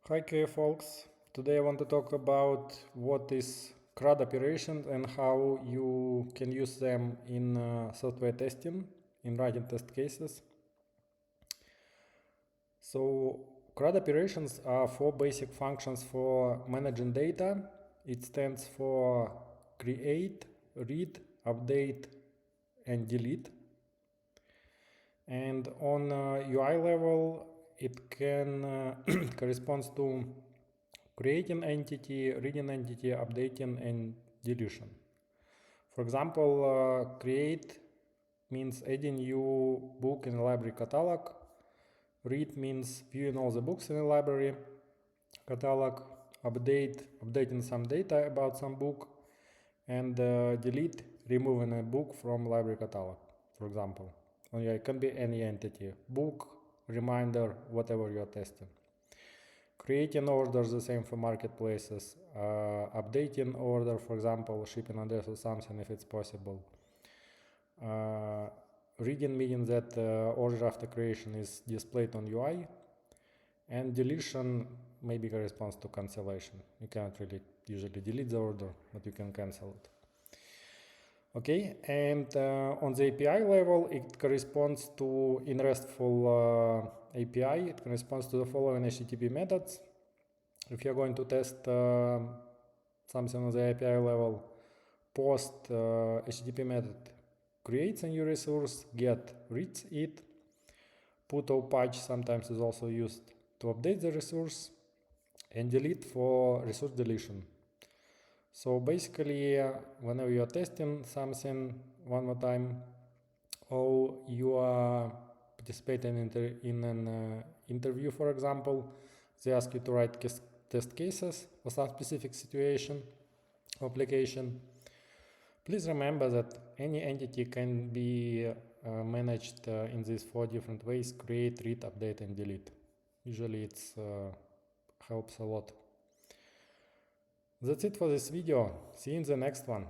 Hi folks, today I want to talk about what is CRUD operations and how you can use them in software testing, in writing test cases. So CRUD operations are four basic functions for managing data. It stands for create, read, update, and delete. And on UI level, it can corresponds to creating entity, reading entity, updating, and deletion. For example, create means adding new book in the library catalog. Read means viewing all the books in the library catalog. Updating some data about some book. And delete, removing a book from library catalog, for example. It can be any entity, book, reminder, whatever you're testing. Creating orders, the same for marketplaces. Updating order, for example, shipping address or something if it's possible. Reading means that order after creation is displayed on UI. And deletion maybe corresponds to cancellation. You cannot really usually delete the order, but you can cancel it. Okay, and on the API level, it corresponds to, in RESTful API, it corresponds to the following HTTP methods. If you're going to test something on the API level, post HTTP method creates a new resource, get reads it, put or patch sometimes is also used to update the resource, and delete for resource deletion. So basically, whenever you are testing something one more time, or you are participating in an interview, for example, they ask you to write test cases for some specific situation or application. Please remember that any entity can be managed in these four different ways: create, read, update, and delete. Usually it helps a lot. That's it for this video. See you in the next one.